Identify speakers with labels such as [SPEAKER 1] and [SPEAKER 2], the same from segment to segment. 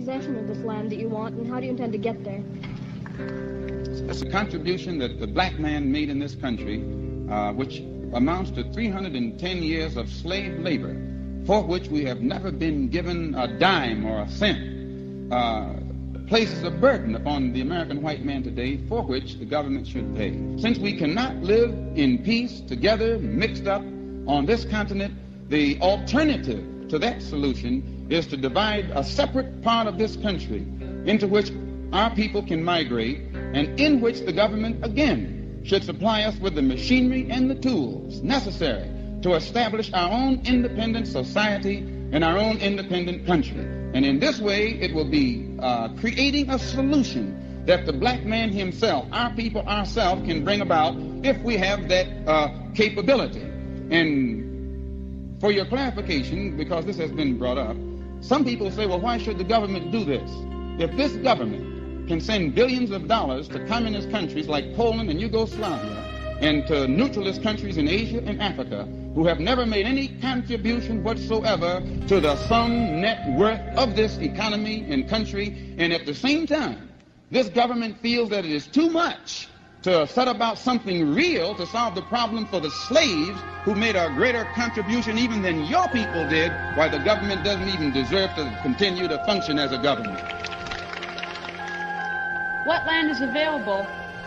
[SPEAKER 1] possession of this land that you want, and how do you intend to get there?
[SPEAKER 2] It's a contribution that the black man made in this country, which amounts to 310 years of slave labor, for which we have never been given a dime or a cent, places a burden upon the American white man today for which the government should pay. Since we cannot live in peace together, mixed up on this continent, the alternative to that solution is to divide a separate part of this country into which our people can migrate, and in which the government again should supply us with the machinery and the tools necessary to establish our own independent society and our own independent country. And in this way, it will be creating a solution that the black man himself, our people, ourselves, can bring about if we have that capability. And for your clarification, because this has been brought up, some people say, well, why should the government do this? If this government can send billions of dollars to communist countries like Poland and Yugoslavia and to neutralist countries in Asia and Africa who have never made any contribution whatsoever to the sum net worth of this economy and country, and at the same time, this government feels that it is too much to set about something real to solve the problem for the slaves who made a greater contribution even than your people did, why the government doesn't even deserve to continue to function as a government.
[SPEAKER 3] What land is available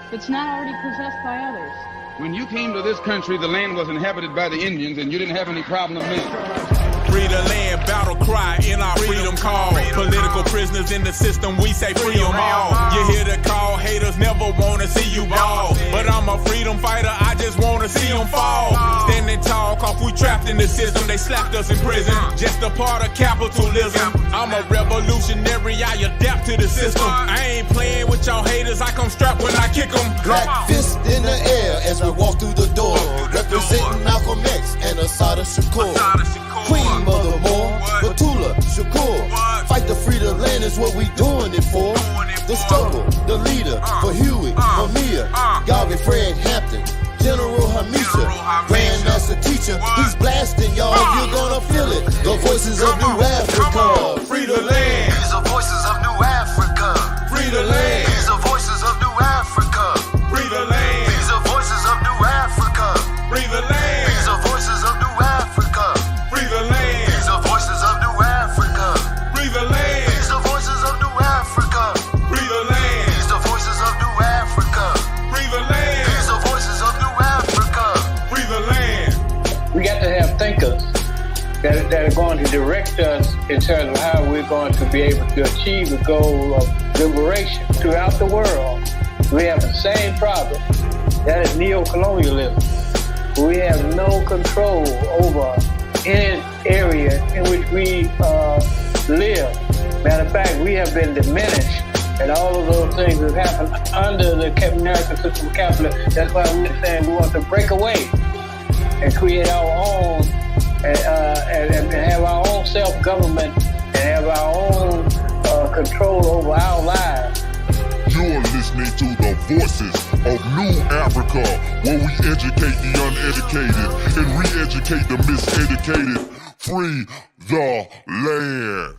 [SPEAKER 3] that's not already possessed by others?
[SPEAKER 2] When you came to this country, the land was inhabited by the Indians, and you didn't have any problem then.
[SPEAKER 4] Free the land, battle cry in our freedom call. Political prisoners in the system, we say free them all. You hear the call, haters never wanna see you ball. But I'm a freedom fighter, I just wanna see them fall. Standing tall, cause we trapped in the system, they slapped us in prison. Just a part of capitalism. I'm a revolutionary, I adapt to the system. I ain't playing with y'all haters, I come strapped when I kick them.
[SPEAKER 5] Black fist in the air as we walk through the door, representing Malcolm X and Assata Shakur. Queen Mother Moore, Batula Shakur. Fight to free the land is what we doing it for. The struggle, the leader, for Huey, for Mia, Garvey Fred Hampton, General Hamisha, Grandmaster Teacher. He's blasting y'all, you're gonna feel it. The voices of New Africa.
[SPEAKER 4] Free the land.
[SPEAKER 5] These are voices of New Africa.
[SPEAKER 4] Free the land.
[SPEAKER 5] These are voices of New Africa.
[SPEAKER 4] Free the land.
[SPEAKER 5] These are voices of New Africa.
[SPEAKER 4] Free the land.
[SPEAKER 5] These are voices of New Africa.
[SPEAKER 4] Free the land.
[SPEAKER 5] These are voices of New Africa.
[SPEAKER 4] Free the land.
[SPEAKER 5] These are voices of New Africa.
[SPEAKER 4] Free the land.
[SPEAKER 5] These are voices of New Africa.
[SPEAKER 4] Free the land.
[SPEAKER 5] These are voices of New Africa.
[SPEAKER 4] Free the land.
[SPEAKER 6] We got to have thinkers that are going to direct us in terms of how we're going to be able to achieve the goal of liberation throughout the world. We have the same problem. That is neo-colonialism. We have no control over any area in which we live. Matter of fact, we have been diminished, and all of those things have happened under the American system of capitalism. That's why we're saying we want to break away and create our own, and have our own self-government, and have our own control over our lives.
[SPEAKER 7] You're listening to the voices of New Africa, where we educate the uneducated and re-educate the miseducated. Free the land.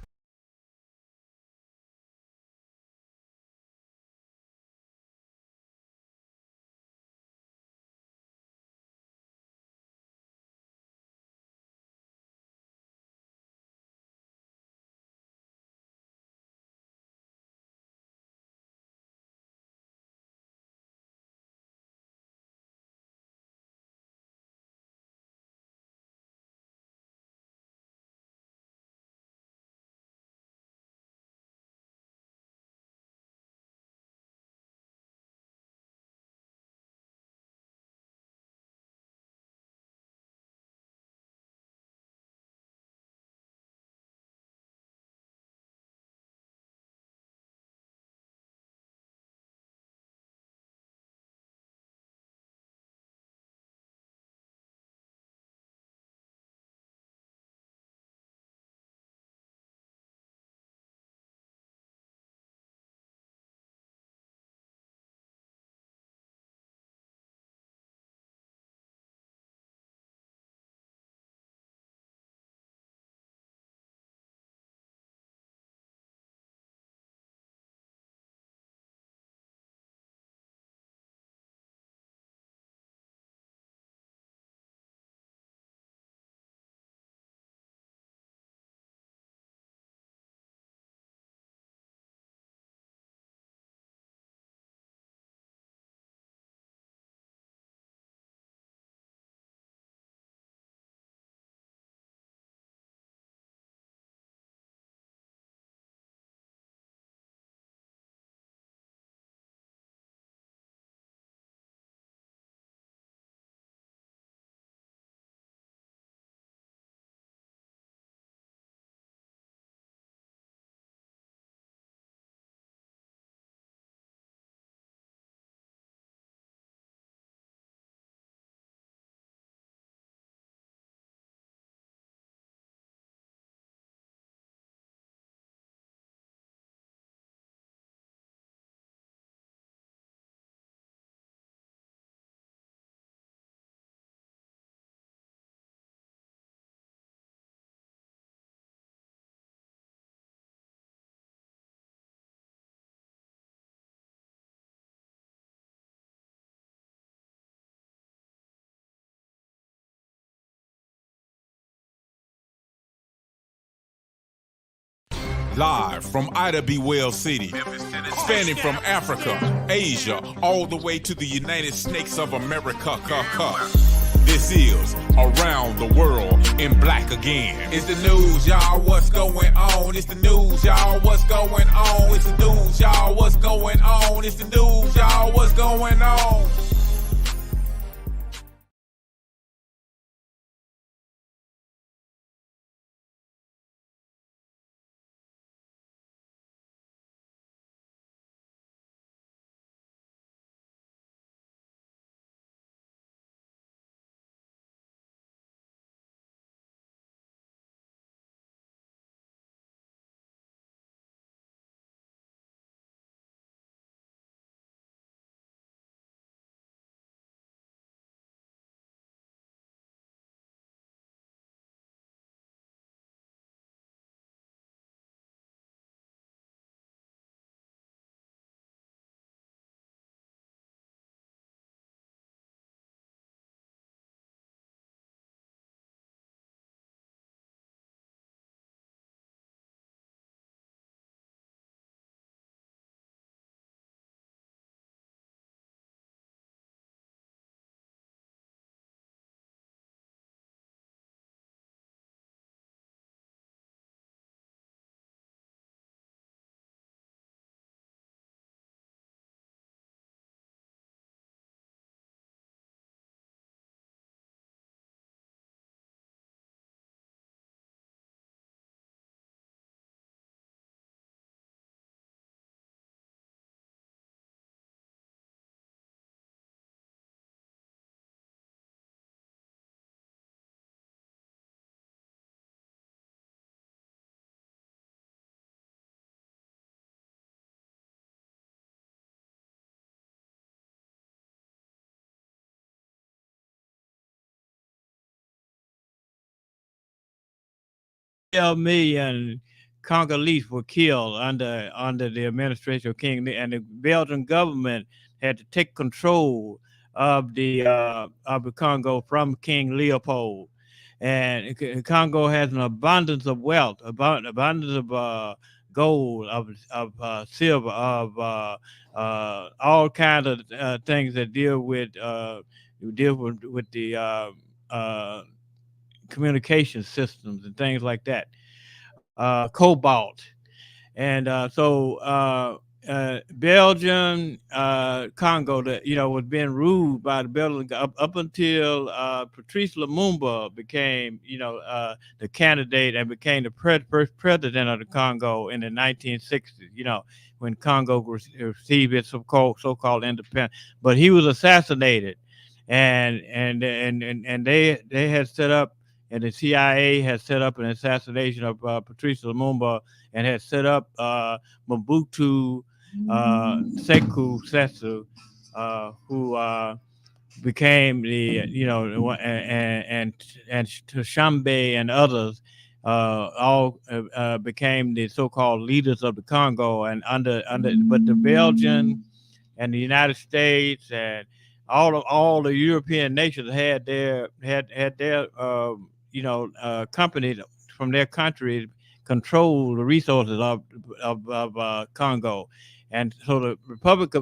[SPEAKER 4] Live from Ida B. Wells City, spanning from Africa, Asia, all the way to the United States of America. This is Around the World in Black again. It's the news, y'all, what's going on? It's the news, y'all, what's going on? It's the news, y'all, what's going on? It's the news, y'all, what's going on?
[SPEAKER 8] Million Congolese were killed under the administration of King, and the Belgian government had to take control of the Congo from King Leopold. And Congo has an abundance of wealth, abundance of gold, of silver, of all kinds of things that deal with the communication systems and things like that. Cobalt, and Belgium, Congo, that was being ruled by the Belgian up until Patrice Lumumba became, the candidate and became the first president of the Congo in the 1960s. When Congo received its so-called independence, but he was assassinated, and they had set up. And the CIA had set up an assassination of Patrice Lumumba and had set up Mobutu Sekou Sesu, who became and Tashambe and others all became the so-called leaders of the Congo, and but the Belgian and the United States and all the European nations had their companies from their countries control the resources of Congo. And so the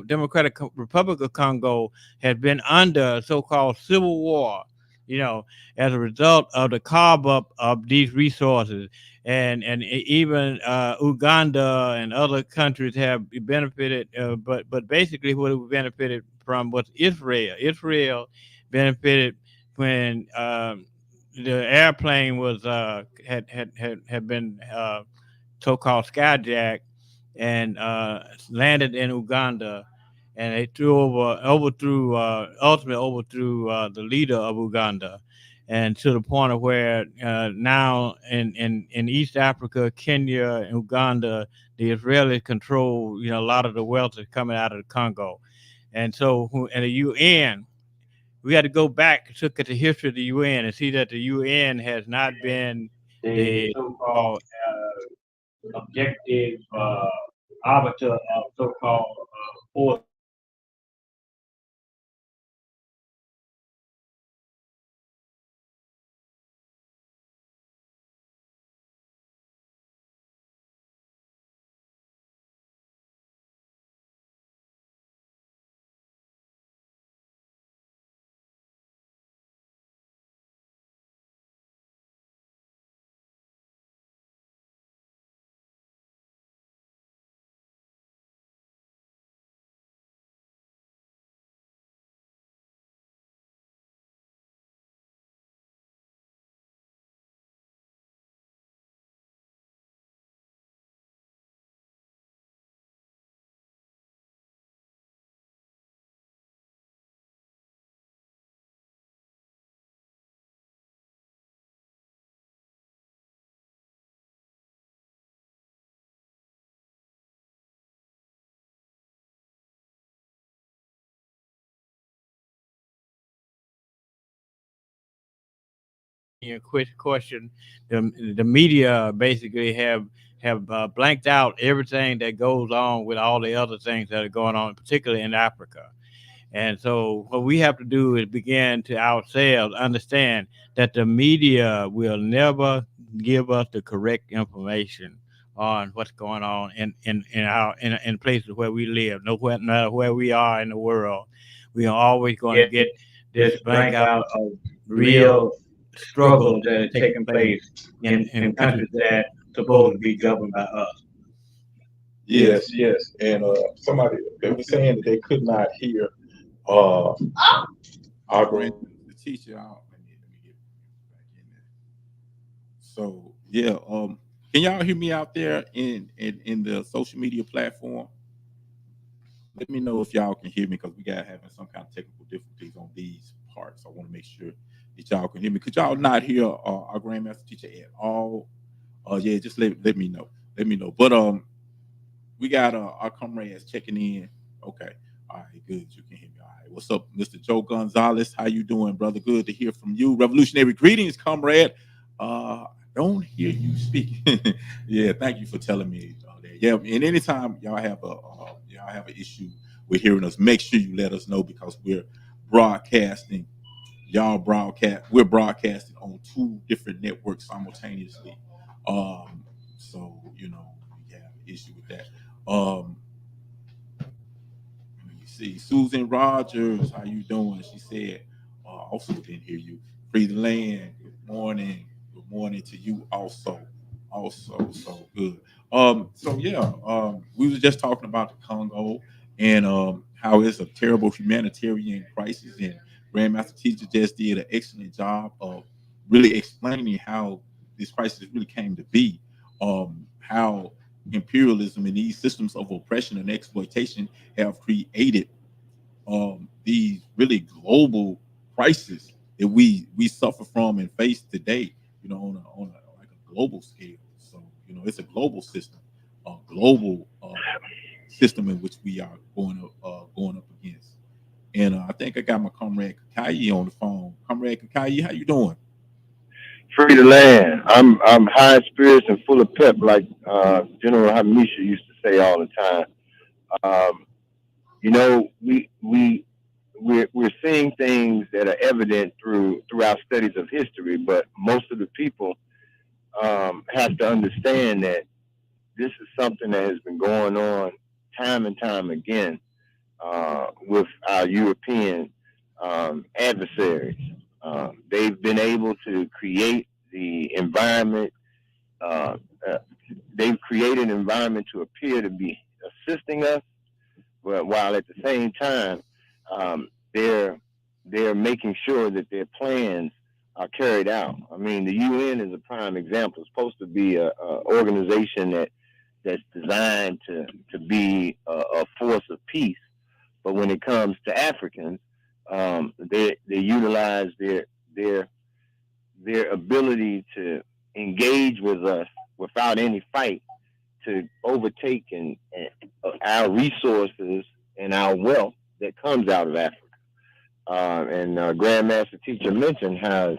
[SPEAKER 8] Democratic Republic of Congo has been under so-called civil war, as a result of the carve up of these resources. And even Uganda and other countries have benefited, but basically what it benefited from was Israel. Israel benefited when the airplane was had been so-called skyjacked and landed in Uganda, and they ultimately overthrew the leader of Uganda, and to the point of where now in East Africa, Kenya, and Uganda, the Israelis control a lot of the wealth that's coming out of the Congo, and the UN. We had to go back, look at the history of the UN, and see that the UN has not been the so-called objective arbiter of so-called force question. The media basically have blanked out everything that goes on with all the other things that are going on, particularly in Africa. And so what we have to do is begin to ourselves understand that the media will never give us the correct information on what's going on in places where we live. No matter where we are in the world, we are always going to get this blank out of real struggles that are taking place in countries that supposed to be governed by us.
[SPEAKER 9] Yes. And somebody, they were saying that they could not hear our grand
[SPEAKER 4] The teacher out. Let me get back in there. So yeah, can y'all hear me out there in the social media platform? Let me know if y'all can hear me, because we got having some kind of technical difficulties on these parts. I want to make sure that y'all can hear me. Could y'all not hear our grandmaster teacher at all? Yeah, just let me know. Let me know. But we got our comrades checking in. Okay. All right, good. You can hear me. All right. What's up, Mr. Joe Gonzalez? How you doing, brother? Good to hear from you. Revolutionary greetings, comrade. Don't hear you speak. Yeah, thank you for telling me that. Yeah, and anytime y'all have an issue with hearing us, make sure you let us know, because we're broadcasting. We're broadcasting on 2 different networks simultaneously. So we have an issue with that. Let me see. Susan Rogers, how you doing? She said, also didn't hear you. Free the land. Good morning. Good morning to you also. So good. So yeah, we was just talking about the Congo and how it's a terrible humanitarian crisis, and Grandmaster Teacher just did an excellent job of really explaining how this crisis really came to be, how imperialism and these systems of oppression and exploitation have created these really global crises that we suffer from and face today, on a like a global scale. So it's a global system, system in which we are going up against. And I think I got my comrade Kakai on the phone. Comrade Kakai, how you doing?
[SPEAKER 10] Free the land. I'm high in spirits and full of pep, like General Hamisha used to say all the time. We're seeing things that are evident through our studies of history, but most of the people have to understand that this is something that has been going on time and time again with our European adversaries. They've been able to create the environment. They've created an environment to appear to be assisting us, but while at the same time, they're making sure that their plans are carried out. I mean, the UN is a prime example. It's supposed to be a organization that's designed to be a force of peace, but when it comes to Africans, they utilize their ability to engage with us without any fight to overtake and our resources and our wealth that comes out of Africa. And Grandmaster Teacher mentioned how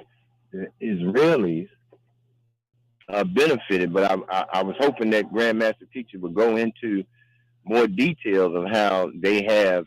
[SPEAKER 10] the Israelis benefited, but I was hoping that Grandmaster Teacher would go into more details of how they have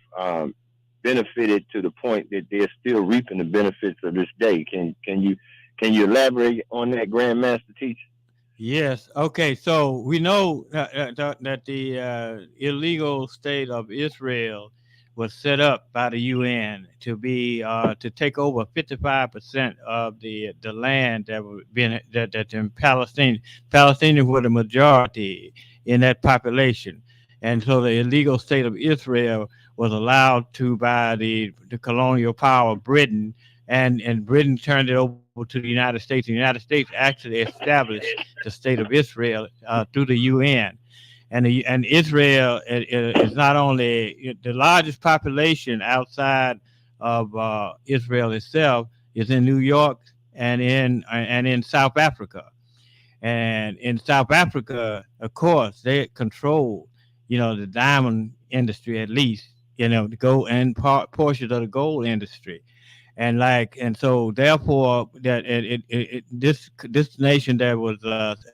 [SPEAKER 10] benefited to the point that they're still reaping the benefits of this day. Can you elaborate on that, Grandmaster Teacher?
[SPEAKER 8] Yes. Okay. So we know that the illegal state of Israel was set up by the UN to be to take over 55% of the land that was being that in Palestine. Palestinians were the majority in that population, and so the illegal state of Israel was allowed to by the colonial power Britain, and Britain turned it over to the United States. The United States actually established the state of Israel through the UN. And Israel is not only the largest population outside of Israel itself is in New York and in South Africa. And in South Africa, of course, they control, the diamond industry, at least, the gold and portions of the gold industry. and so therefore that this nation that was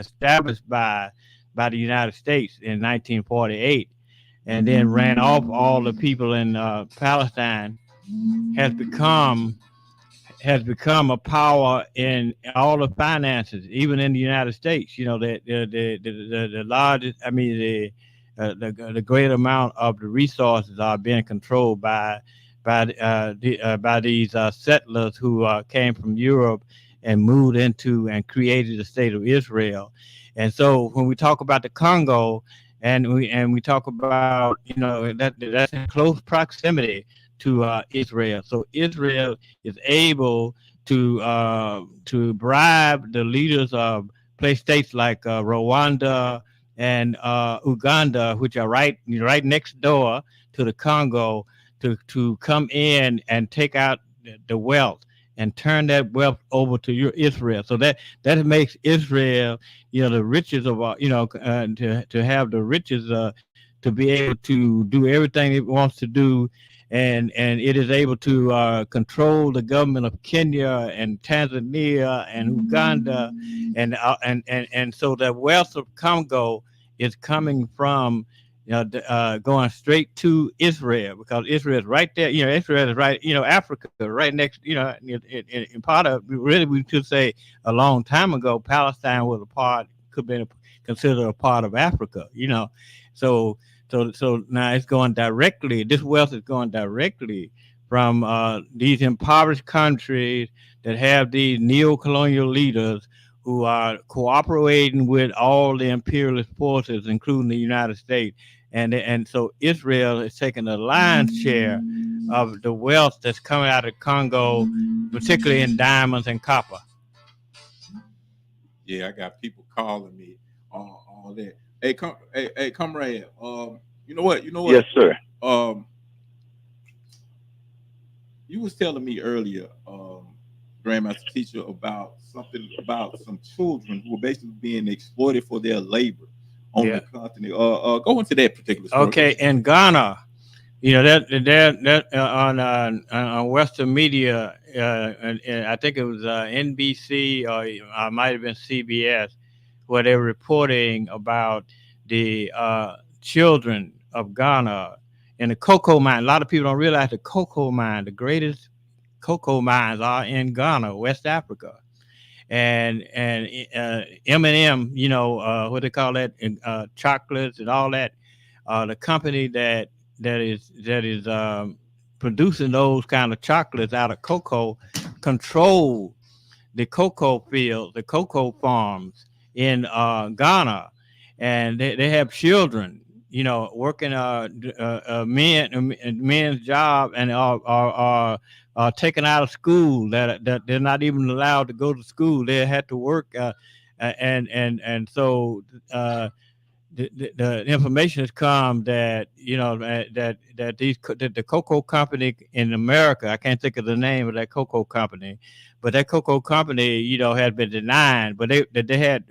[SPEAKER 8] established by the United States in 1948, and then ran off all the people in Palestine, has become a power in all the finances, even in the United States. You know, the largest, I mean, the great amount of the resources are being controlled by these settlers who came from Europe and moved into and created the state of Israel. And so when we talk about the Congo, and we talk about, you know, that's in close proximity to Israel. So Israel is able to bribe the leaders of states like Rwanda and Uganda, which are right next door to the Congo, to come in and take out the wealth and turn that wealth over to Israel. So that makes Israel, you know, the riches of to have the riches to be able to do everything it wants to do, and it is able to control the government of Kenya and Tanzania and Uganda, and so the wealth of Congo is coming from, you know, going straight to Israel, because Israel is right there. You know, Israel is right, you know, Africa right next, you know, in part of, really we could say a long time ago, Palestine was considered a part of Africa, you know. So now it's going directly, this wealth is going directly from these impoverished countries that have these neo-colonial leaders who are cooperating with all the imperialist forces, including the United States. And so Israel is taking the lion's share of the wealth that's coming out of Congo, particularly in diamonds and copper.
[SPEAKER 9] Yeah, I got people calling me all that. Hey, comrade. You know what?
[SPEAKER 10] Yes, sir.
[SPEAKER 9] You was telling me earlier, Grandmaster Teacher, about some children who were basically being exploited for their labor on the continent. Go into that particular story.
[SPEAKER 8] Okay, in Ghana, you know, that on Western media, and I think it was NBC, or it might have been CBS, where they're reporting about the children of Ghana in the cocoa mine. A lot of people don't realize the cocoa mine, the greatest cocoa mines, are in Ghana, West Africa. And M&M, you know, what they call that, chocolates and all that. The company that is producing those kind of chocolates out of cocoa control the cocoa fields, the cocoa farms in Ghana, and they have children, you know, working men's job, and are taken out of school, that they're not even allowed to go to school. They had to work, and so the information has come that, you know, that the cocoa company in America, I can't think of the name of that cocoa company, but that cocoa company, you know, had been denied, but they had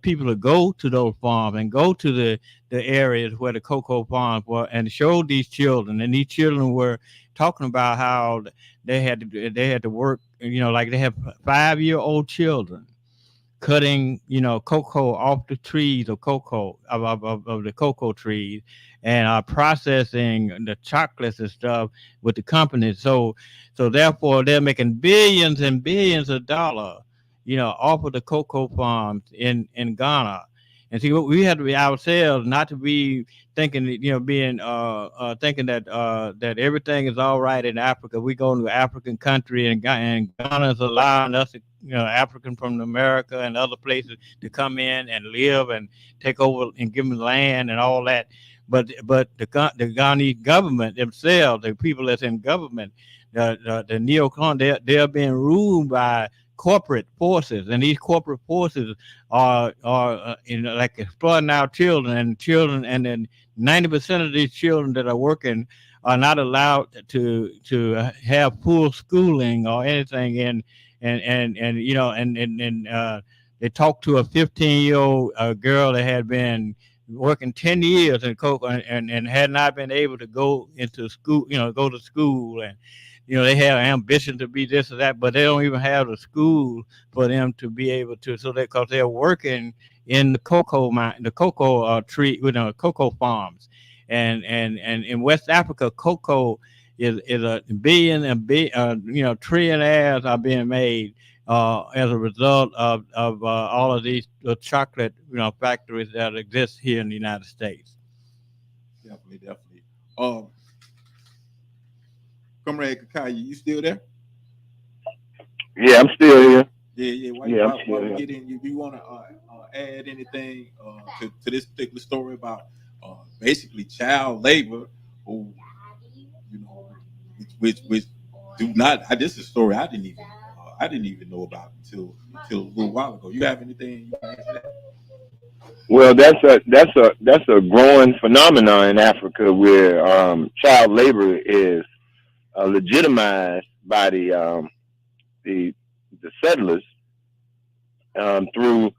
[SPEAKER 8] people to go to those farms and go to the areas where the cocoa farms were, and show these children, and these children were talking about how they had to work, you know, like they have 5-year-old children cutting, you know, cocoa off the trees of cocoa, of the cocoa trees, and processing the chocolates and stuff with the companies. So therefore they're making billions and billions of dollars, you know, off of the cocoa farms in Ghana. And see, we have to be ourselves, not to be thinking, you know, thinking that everything is all right in Africa. We go to an African country, and Ghana is allowing us, you know, African from America and other places, to come in and live and take over and give them land and all that. But the Ghanese government themselves, the people that's in government, the neocon, they're being ruled by corporate forces, and these corporate forces are you know, like exploiting our children, and then 90% of these children that are working are not allowed to have full schooling or anything. And you know, and they talked to a 15-year-old girl that had been working 10 years in cocoa, and had not been able to go into school, you know, go to school. And they have ambition to be this or that, but they don't even have the school for them to be able to. So that because they're working in the cocoa mine, the cocoa tree, cocoa farms, and in West Africa, cocoa is a trillionaires are being made as a result of all of these chocolate factories that exist here in the United States.
[SPEAKER 9] Definitely. Comrade Kakai, you still there?
[SPEAKER 10] Yeah, I'm still here.
[SPEAKER 9] Yeah. While we get in, you want to add anything to this particular story about basically child labor, who which do not? This is a story I didn't even know about until a little while ago. You have anything you can add to that?
[SPEAKER 10] Well, that's a growing phenomenon in Africa where child labor is legitimized by the settlers through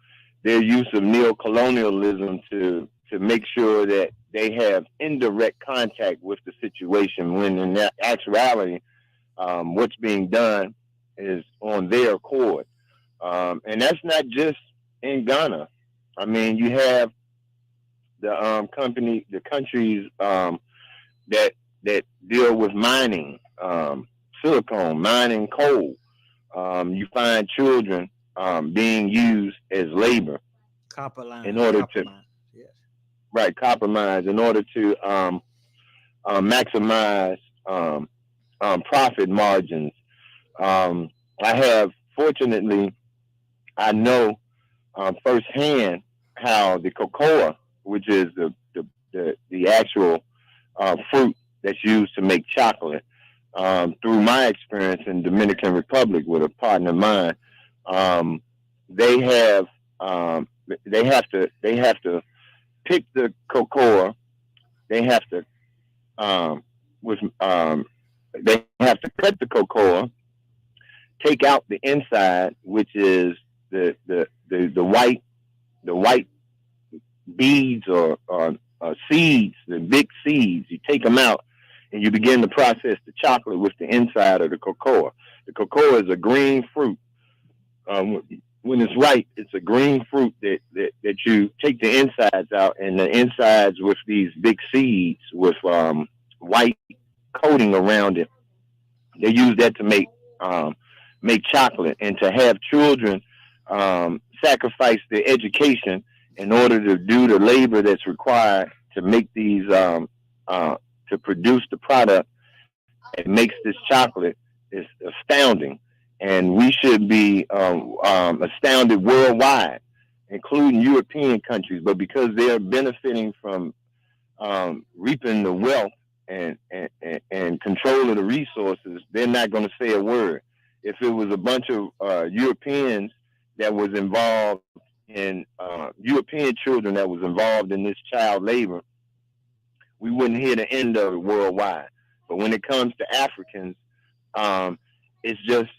[SPEAKER 10] their use of neocolonialism to make sure that they have indirect contact with the situation, when in actuality what's being done is on their accord. And that's not just in Ghana. I mean, you have the countries that deal with mining, silicone, mining coal. You find children being used as labor
[SPEAKER 8] copper mines,
[SPEAKER 10] in order to maximize profit margins. I know firsthand how the cocoa, which is the actual fruit that's used to make chocolate, through my experience in Dominican Republic with a partner of mine, they have to pick the cocoa. They have to cut the cocoa, take out the inside, which is the white beads or seeds, the big seeds. You take them out and you begin to process the chocolate with the inside of the cocoa. The cocoa is a green fruit. When it's ripe, it's a green fruit that you take the insides out, and the insides with these big seeds with white coating around it. They use that to make chocolate, and to have children sacrifice their education in order to do the labor that's required to make these to produce the product that makes this chocolate is astounding. And we should be astounded worldwide, including European countries. But because they are benefiting from reaping the wealth and control of the resources, they're not going to say a word. If it was a bunch of Europeans that was involved in European children that was involved in this child labor, we wouldn't hear the end of it worldwide. But when it comes to Africans, it's just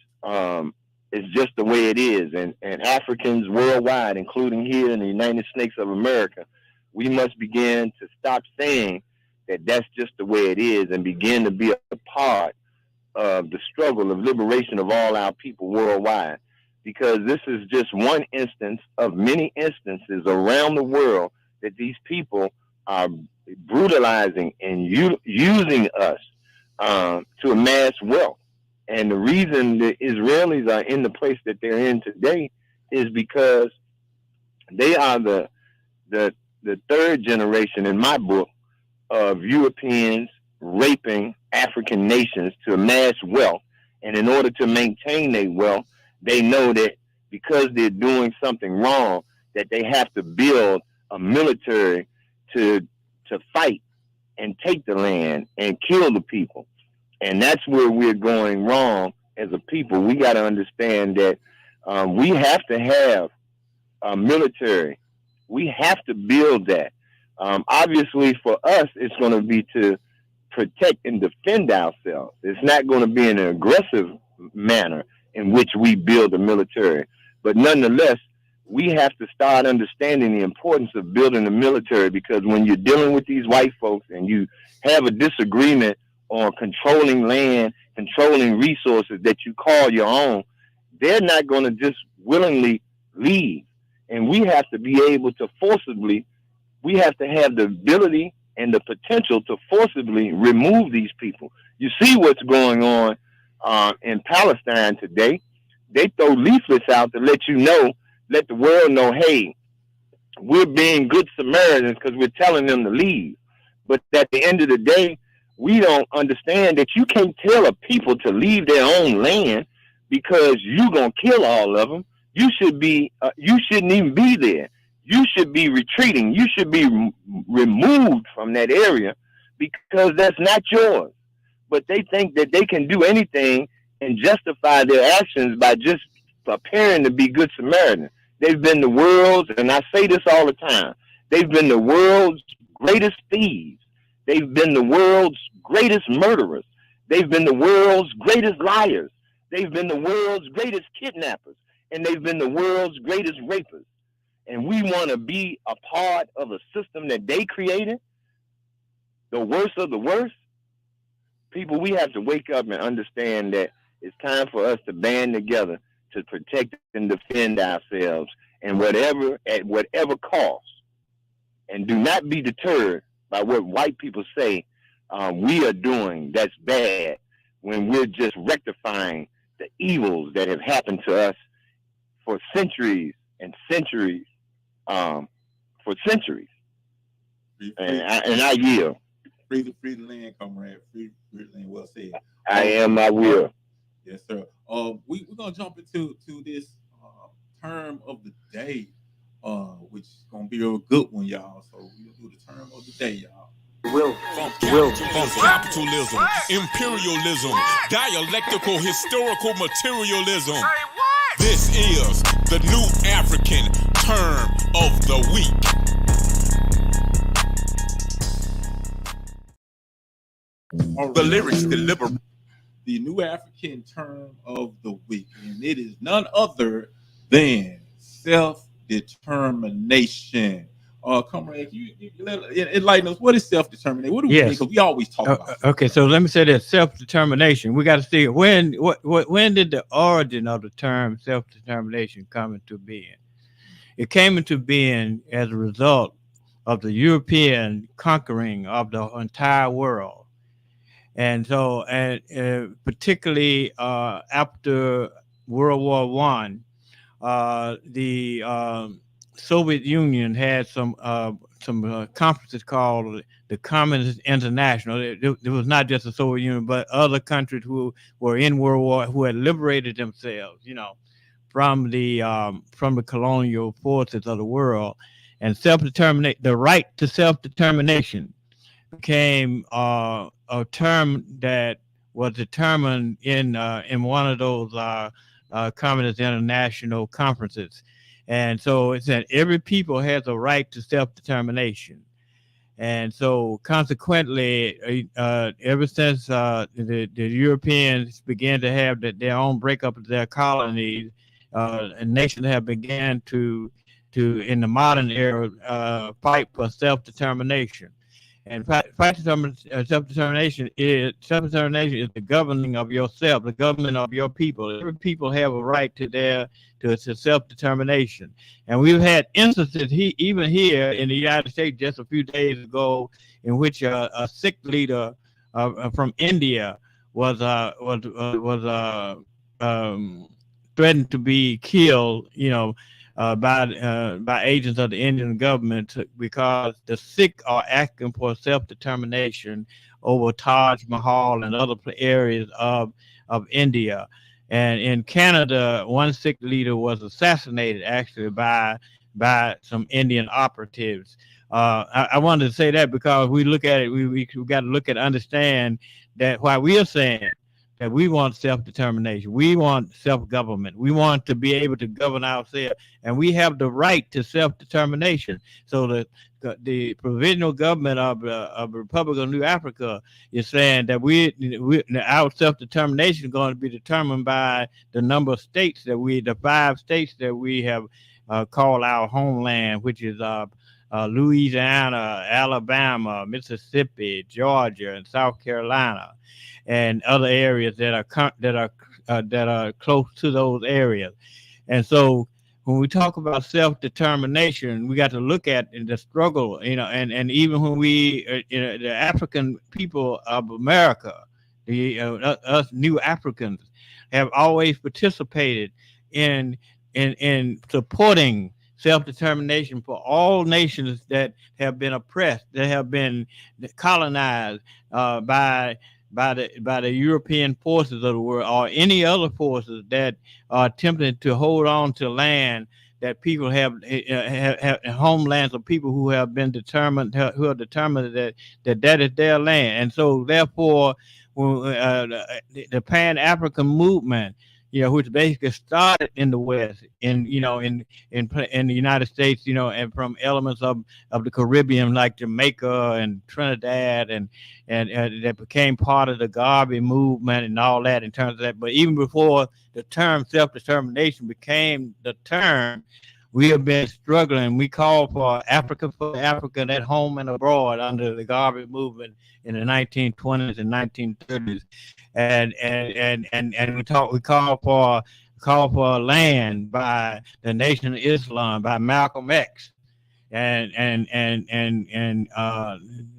[SPEAKER 10] the way it is. And Africans worldwide, including here in the United States of America, we must begin to stop saying that that's just the way it is, and begin to be a part of the struggle of liberation of all our people worldwide. Because this is just one instance of many instances around the world that these people are brutalizing and using us to amass wealth. And the reason the Israelis are in the place that they're in today is because they are the third generation, in my book, of Europeans raping African nations to amass wealth. And in order to maintain their wealth, they know that because they're doing something wrong, that they have to build a military to fight and take the land and kill the people. And that's where we're going wrong as a people. We got to understand that we have to have a military. We have to build that. Obviously, for us, it's going to be to protect and defend ourselves. It's not going to be in an aggressive manner in which we build a military. But nonetheless, we have to start understanding the importance of building a military, because when you're dealing with these white folks and you have a disagreement or controlling land, controlling resources that you call your own, they're not going to just willingly leave. And we have to be able to forcibly, we have to have the ability and the potential to forcibly remove these people. You see what's going on in Palestine today. They throw leaflets out to let you know, let the world know, hey, we're being good Samaritans because we're telling them to leave. But at the end of the day, we don't understand that you can't tell a people to leave their own land because you're going to kill all of them. You shouldn't even be there. You should be retreating. You should be removed from that area because that's not yours. But they think that they can do anything and justify their actions by just appearing to be good Samaritans. They've been the world's, and I say this all the time, they've been the world's greatest thieves. They've been the world's greatest murderers. They've been the world's greatest liars. They've been the world's greatest kidnappers. And they've been the world's greatest rapists. And we want to be a part of a system that they created, the worst of the worst. People, we have to wake up and understand that it's time for us to band together to protect and defend ourselves, and at whatever cost. And do not be deterred by what white people say we are doing that's bad, when we're just rectifying the evils that have happened to us for centuries and centuries, for centuries. And I yield.
[SPEAKER 9] Free the land, comrade. Free the land. Well said.
[SPEAKER 10] I am. I will.
[SPEAKER 9] Yes, sir. We're gonna jump into this term of the day, which is gonna be a good one, y'all. So we'll do the term of the day, y'all.
[SPEAKER 4] From capitalism, imperialism, dialectical, historical materialism. This is the new African term of the week. The lyrics deliver
[SPEAKER 9] the new African term of the week, and it is none other than self-determination. Comrade, you enlighten us. What is self-determination? What do we think? Because we always talk about it.
[SPEAKER 8] Okay, so let me say this: self-determination. We got to see when did the origin of the term self-determination come into being? It came into being as a result of the European conquering of the entire world. And so, particularly after World War I, the Soviet Union had some conferences called the Communist International. It was not just the Soviet Union, but other countries who were in World War, who had liberated themselves, from the colonial forces of the world, and the right to self-determination became a term that was determined in one of those Communist International conferences. And so it said every people has a right to self-determination. And so consequently, ever since the Europeans began to have their own breakup of their colonies, and nations have began to in the modern era fight for self-determination. And self-determination is the governing of yourself, the government of your people. Every people have a right to self-determination. And we've had instances even here in the United States just a few days ago in which a Sikh leader from India was threatened to be killed, by agents of the Indian government, because the Sikh are asking for self-determination over Taj Mahal and other areas of India. And in Canada, one Sikh leader was assassinated actually by some Indian operatives. I wanted to say that because we look at it, we got to look at understand that why we are saying that we want self-determination, we want self-government, we want to be able to govern ourselves, and we have the right to self-determination. So the provisional government of the Republic of New Africa is saying that our self-determination is going to be determined by the number of states the 5 states that we have called our homeland, which is Louisiana, Alabama, Mississippi, Georgia, and South Carolina, and other areas that are close to those areas. And so when we talk about self-determination, we got to look at the struggle, and even when the African people of America, us new Africans, have always participated in supporting self-determination for all nations that have been oppressed, that have been colonized by the European forces of the world, or any other forces that are attempting to hold on to land that people have homelands of people who have been determined, who are determined that is their land. And so therefore, the Pan-African movement, which basically started in the West, in the United States, and from elements of the Caribbean like Jamaica and Trinidad, and that became part of the Garvey movement and all that in terms of that. But even before the term self-determination became the term, we have been struggling. We call for Africa at home and abroad under the Garvey movement in the 1920s and 1930s, and we call for land by the Nation of Islam, by Malcolm X, and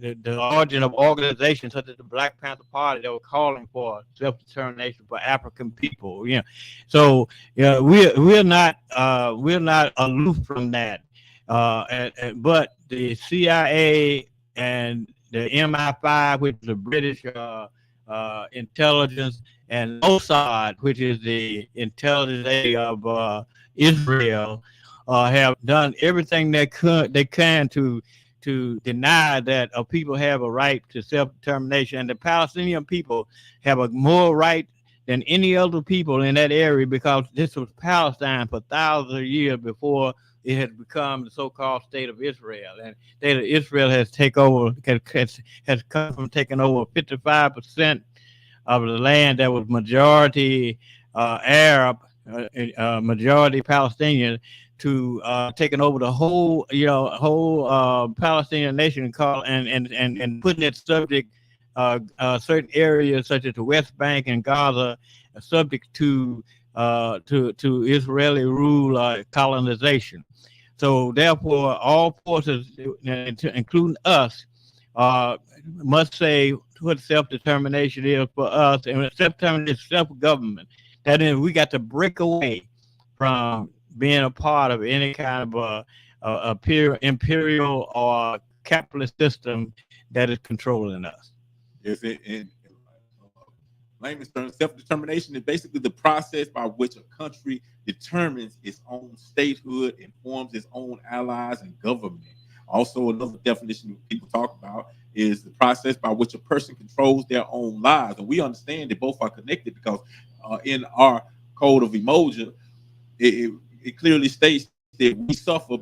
[SPEAKER 8] the origin of organizations such as the Black Panther Party that were calling for self-determination for African people. So we're not aloof from that, but the CIA and the MI5, which is the British intelligence, and Mossad, which is the intelligence aid of Israel, have done everything they can to deny that people have a right to self-determination, and the Palestinian people have a more right than any other people in that area, because this was Palestine for thousands of years before it has become the so-called state of Israel. And the state of Israel has come from taking over 55% of the land that was majority Arab, majority Palestinian, to taking over the whole Palestinian nation, and putting it subject certain areas such as the West Bank and Gaza subject to Israeli rule, colonization. So therefore, all forces, including us, must say what self-determination is for us, and self-determination is self-government. That is, we got to break away from being a part of any kind of a imperial or capitalist system that is controlling us.
[SPEAKER 9] Yes, in layman's terms, self-determination is basically the process by which a country determines its own statehood and forms its own allies and government. Also, another definition people talk about is the process by which a person controls their own lives. And we understand that both are connected, because in our code of Emoja, it clearly states that we suffer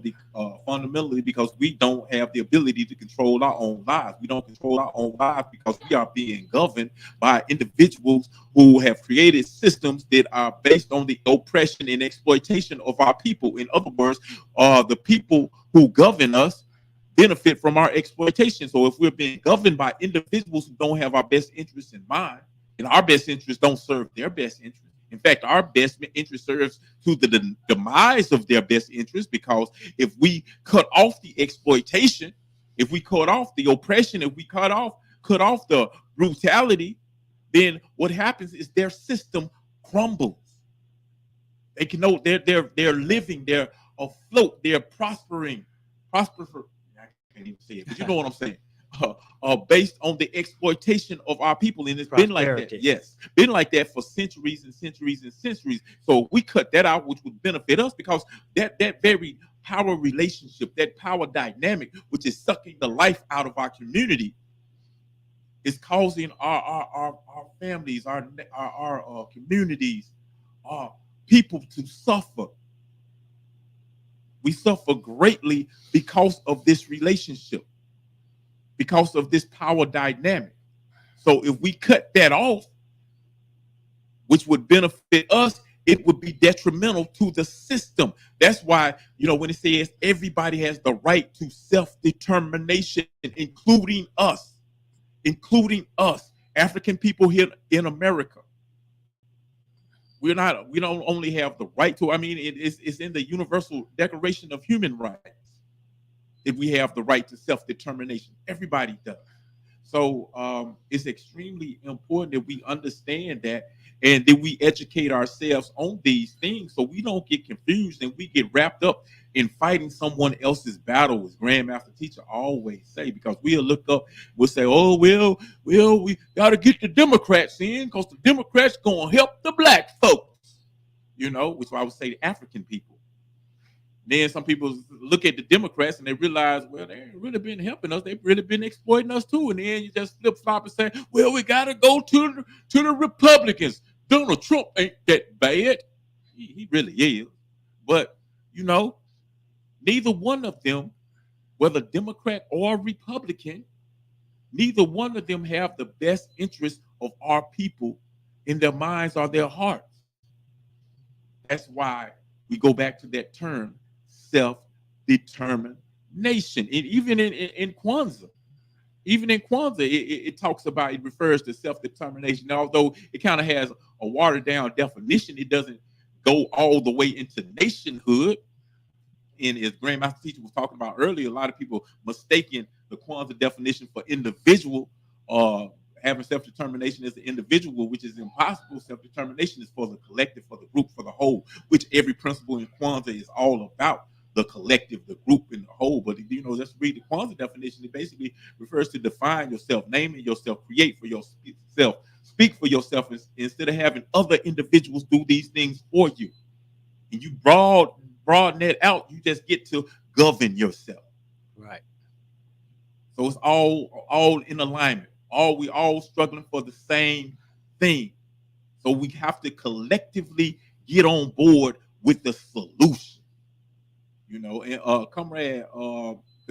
[SPEAKER 9] fundamentally because we don't have the ability to control our own lives. We don't control our own lives because we are being governed by individuals who have created systems that are based on the oppression and exploitation of our people. In other words, the people who govern us benefit from our exploitation. So if we're being governed by individuals who don't have our best interests in mind, and our best interests don't serve their best interests, in fact, our best interest serves to the demise of their best interest, because if we cut off the exploitation, if we cut off the oppression, if we cut off the brutality, then what happens is their system crumbles. They can know they're living, they're afloat, they're prospering. I can't even say it, but you know what I'm saying. Based on the exploitation of our people, and it's been like that. Yes, been like that for centuries and centuries and centuries. So we cut that out, which would benefit us, because that very power relationship, that power dynamic, which is sucking the life out of our community, is causing our families, our communities, our people to suffer. We suffer greatly because of this relationship, because of this power dynamic. So if we cut that off, which would benefit us, it would be detrimental to the system. That's why, when it says everybody has the right to self-determination, including us, African people here in America. We don't only have the right to, it's in the Universal Declaration of Human Rights that we have the right to self-determination. Everybody does. So it's extremely important that we understand that and that we educate ourselves on these things so we don't get confused and we get wrapped up in fighting someone else's battle, as Grandmaster Teacher always say, because we'll look up, we'll say, oh, well, we got to get the Democrats in because the Democrats going to help the black folks, which I would say the African people. Then some people look at the Democrats and they realize, well, they ain't really been helping us. They've really been exploiting us too. And then you just flip flop and say, well, we got to go to the Republicans. Donald Trump ain't that bad. He really is. But, neither one of them, whether Democrat or Republican, neither one of them have the best interest of our people in their minds or their hearts. That's why we go back to that term, self-determination. And even in Kwanzaa, it talks about, it refers to self-determination. Although it kind of has a watered-down definition, it doesn't go all the way into nationhood. And as Grandmaster Teacher was talking about earlier, a lot of people mistaking the Kwanzaa definition for individual, having self-determination as an individual, which is impossible. Self-determination is for the collective, for the group, for the whole, which every principle in Kwanzaa is all about. The collective, the group, and the whole. But let's read the Kwanzaa definition. It basically refers to define yourself, naming yourself, create for yourself, speak for yourself, instead of having other individuals do these things for you. And you broaden that out, you just get to govern yourself.
[SPEAKER 8] Right.
[SPEAKER 9] So it's all in alignment. We all struggling for the same thing. So we have to collectively get on board with the solution. And Comrade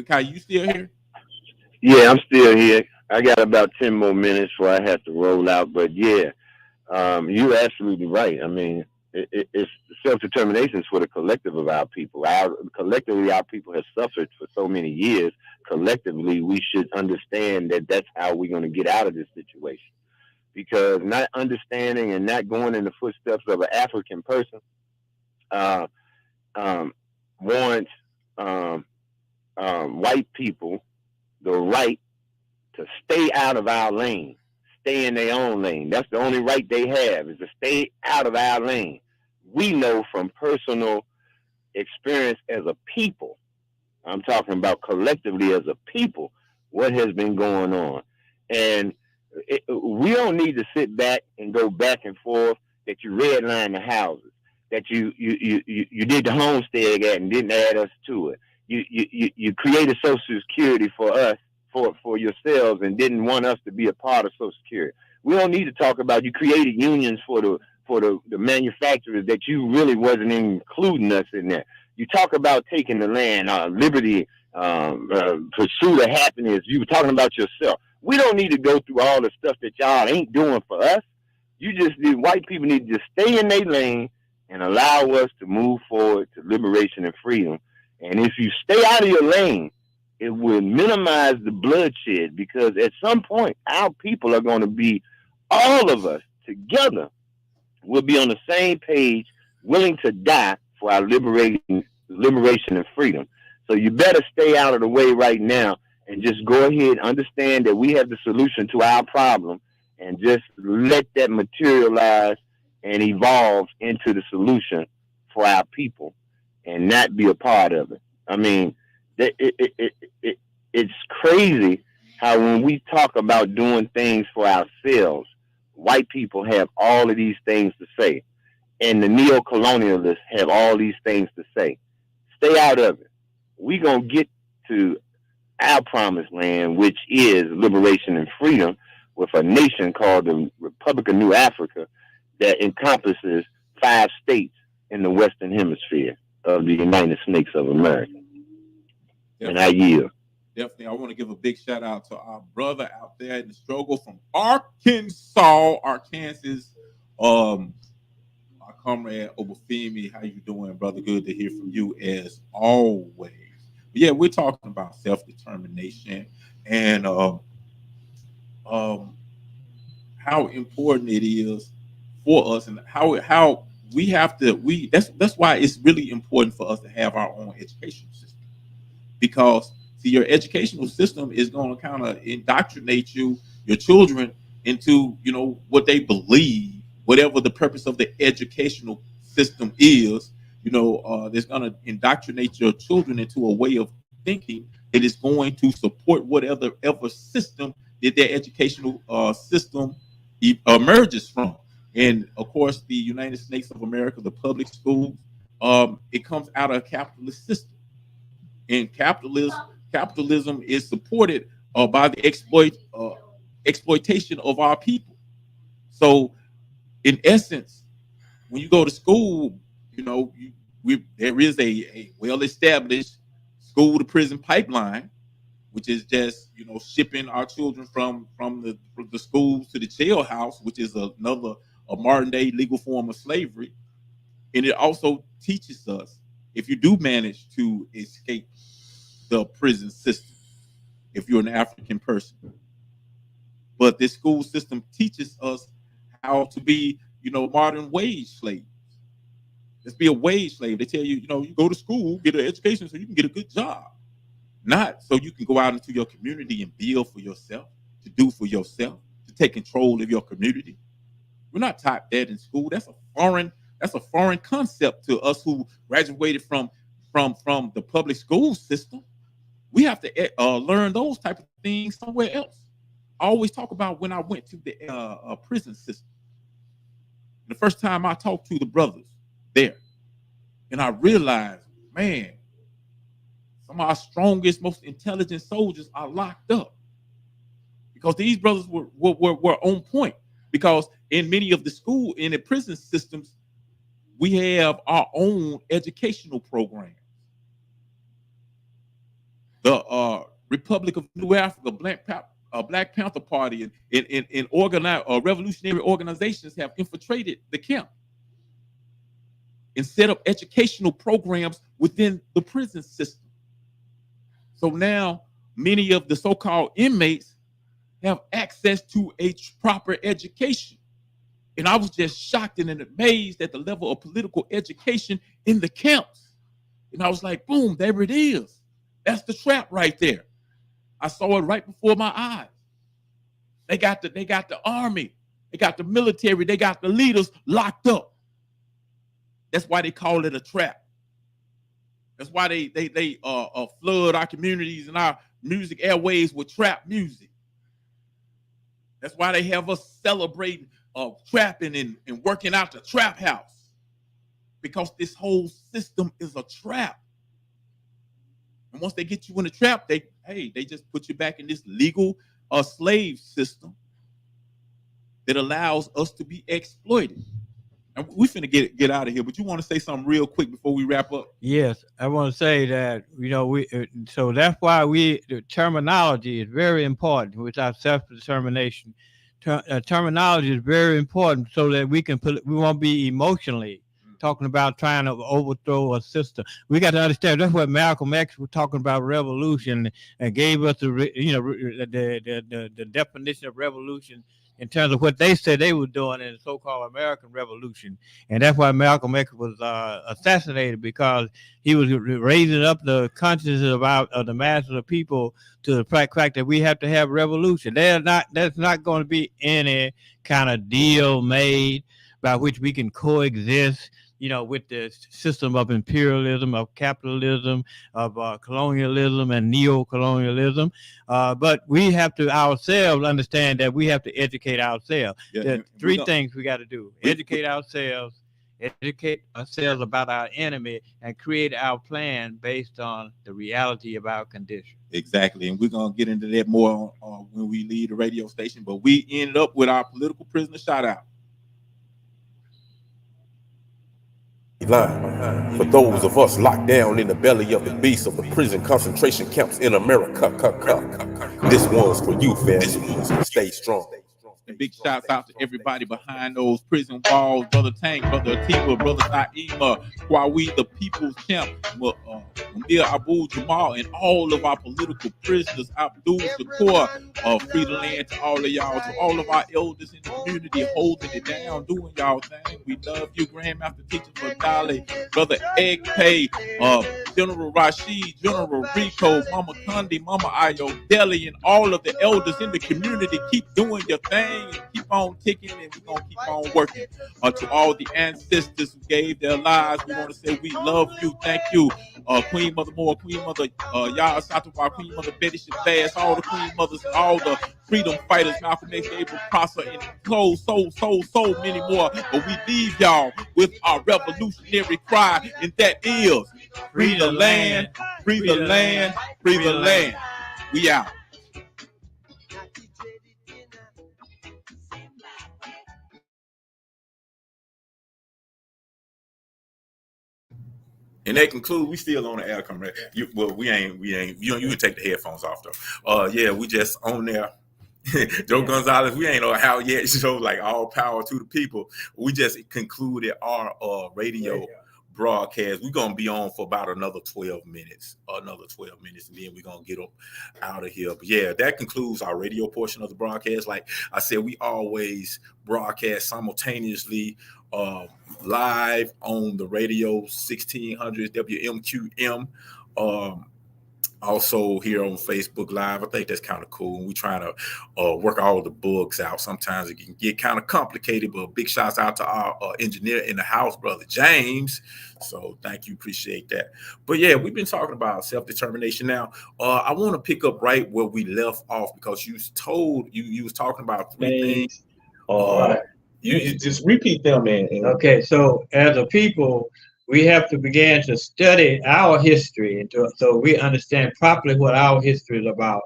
[SPEAKER 9] Kai, you still here?
[SPEAKER 10] Yeah, I'm still here. I got about 10 more minutes before I have to roll out. But yeah, you're absolutely right. It's self-determination is for the collective of our people. Collectively, our people have suffered for so many years. Collectively, we should understand that that's how we're going to get out of this situation. Because not understanding and not going in the footsteps of an African person warrants white people the right to stay out of our lane, stay in their own lane. That's the only right they have, is to stay out of our lane. We know from personal experience as a people, I'm talking about collectively as a people, what has been going on. And we don't need to sit back and go back and forth that you redline the houses, that you did the homestead and didn't add us to it. You created Social Security for us, for yourselves, and didn't want us to be a part of Social Security. We don't need to talk about you created unions for the manufacturers that you really wasn't including us in there. You talk about taking the land, liberty, pursuit of happiness. You were talking about yourself. We don't need to go through all the stuff that y'all ain't doing for us. White people need to just stay in their lane and allow us to move forward to liberation and freedom. And if you stay out of your lane, it will minimize the bloodshed, because at some point, our people are going to be, all of us together, will be on the same page, willing to die for our liberation and freedom. So you better stay out of the way right now and just go ahead, understand that we have the solution to our problem, and just let that materialize and evolve into the solution for our people, and not be a part of it. It's crazy how when we talk about doing things for ourselves, white people have all of these things to say, and the neo-colonialists have all these things to say. Stay out of it. We're going to get to our promised land, which is liberation and freedom, with a nation called the Republic of New Afrika that encompasses 5 states in the Western Hemisphere of the United States of America. Definitely. And I yield.
[SPEAKER 9] Definitely. I want to give a big shout out to our brother out there in the struggle from Arkansas. My comrade Obafemi. How you doing, brother? Good to hear from you as always. But yeah, we're talking about self-determination and how important it is for us, and how we have to. That's why it's really important for us to have our own educational system, because see, your educational system is going to kind of indoctrinate your children into what they believe, whatever the purpose of the educational system is. That's going to indoctrinate your children into a way of thinking that is going to support whatever system that their educational system emerges from. And of course, the United States of America, the public schools, it comes out of a capitalist system, and capitalism is supported by the exploitation of our people. So, in essence, when you go to school, there is a well-established school to prison pipeline, which is just shipping our children from the schools to the jailhouse, which is a modern day legal form of slavery. And it also teaches us, if you do manage to escape the prison system, if you're an African person, but this school system teaches us how to be modern wage slaves. Let's be a wage slave. They tell you, you go to school, get an education so you can get a good job. Not so you can go out into your community and build for yourself, to do for yourself, to take control of your community. We're not taught that in school. That's a foreign concept to us who graduated from the public school system. We have to learn those type of things somewhere else. I always talk about when I went to the prison system. The first time I talked to the brothers there, and I realized, man, some of our strongest, most intelligent soldiers are locked up, because these brothers were on point. Because in many of the prison systems, we have our own educational programs. The Republic of New Africa, Black Panther Party, and organized revolutionary organizations have infiltrated the camp and set up educational programs within the prison system. So now many of the so-called inmates have access to a proper education. And I was just shocked and amazed at the level of political education in the camps. And I was like, boom, there it is. That's the trap right there. I saw it right before my eyes. They got the army, they got the military, they got the leaders locked up. That's why they call it a trap. That's why they flood our communities and our music airways with trap music. That's why they have us celebrating trapping and working out the trap house, because this whole system is a trap. And once they get you in a trap, they just put you back in this legal slave system that allows us to be exploited. And we finna get out of here, but you want to say something real quick before we wrap up?
[SPEAKER 8] Yes, I want to say that so that's why the terminology is very important with our self-determination. Terminology is very important so that we won't be emotionally talking about trying to overthrow a system. We got to understand that's what Malcolm X was talking about, revolution, and gave us the definition of revolution in terms of what they said they were doing in the so-called American Revolution. And that's why Malcolm X was assassinated, because he was raising up the consciousness of the masses of people to the fact that we have to have revolution. There's not going to be any kind of deal made by which we can coexist, with the system of imperialism, of capitalism, of colonialism and neo-colonialism. But we have to ourselves understand that we have to educate ourselves. Yeah, there are three things we got to do. Educate ourselves about our enemy, and create our plan based on the reality of our condition.
[SPEAKER 9] Exactly. And we're going to get into that more when we leave the radio station. But we ended up with our political prisoner shout out.
[SPEAKER 11] For those of us locked down in the belly of the beast of the prison concentration camps in America, this one's for you, family. Stay strong.
[SPEAKER 9] Big shouts out to everybody behind those prison walls. Brother Tank, Brother Atiba, Brother Naima, Kwawi, the People's Champ, Munir Abu Jamal, and all of our political prisoners. Abdul Shakur, free the land to all of y'all, to all of our elders in the community holding it down, doing y'all thing. We love you, Grandmaster Teacher Fadali, Brother Egg Pay, General Rashid, General Rico, Mama Condi, Mama Ayo, Deli, and all of the elders in the community. Keep doing your thing and keep on ticking, and we're going to keep on working. To all the ancestors who gave their lives, we want to say we love you. Thank you. Queen Mother Moore, Queen Mother Yah Satwa, Queen Mother Betty Shabazz, all the Queen Mothers, and all the freedom fighters, Malcolm X, Gabriel Prosser, and so many more. But we leave y'all with our revolutionary cry, and that is free the land, free the land, free the land. We out. And that concludes. We still on the air, comrade. We ain't. You can take the headphones off though. Yeah, we just on there. Joe Gonzalez, we ain't on how yet. So like all power to the people. We just concluded our radio broadcast. We're gonna be on for about another 12 minutes, and then we're gonna get up out of here. But yeah, that concludes our radio portion of the broadcast. Like I said, we always broadcast simultaneously live on the radio 1600 WMQM, also here on Facebook Live. I think that's kind of cool. We trying to work all the bugs out. Sometimes it can get kind of complicated, but big shouts out to our engineer in the house, Brother James. So thank you, appreciate that. But yeah, we've been talking about self-determination now. I want to pick up right where we left off, because you was talking about three things.
[SPEAKER 12] You just repeat them, man.
[SPEAKER 8] Okay, so as a people, we have to begin to study our history so we understand properly what our history is about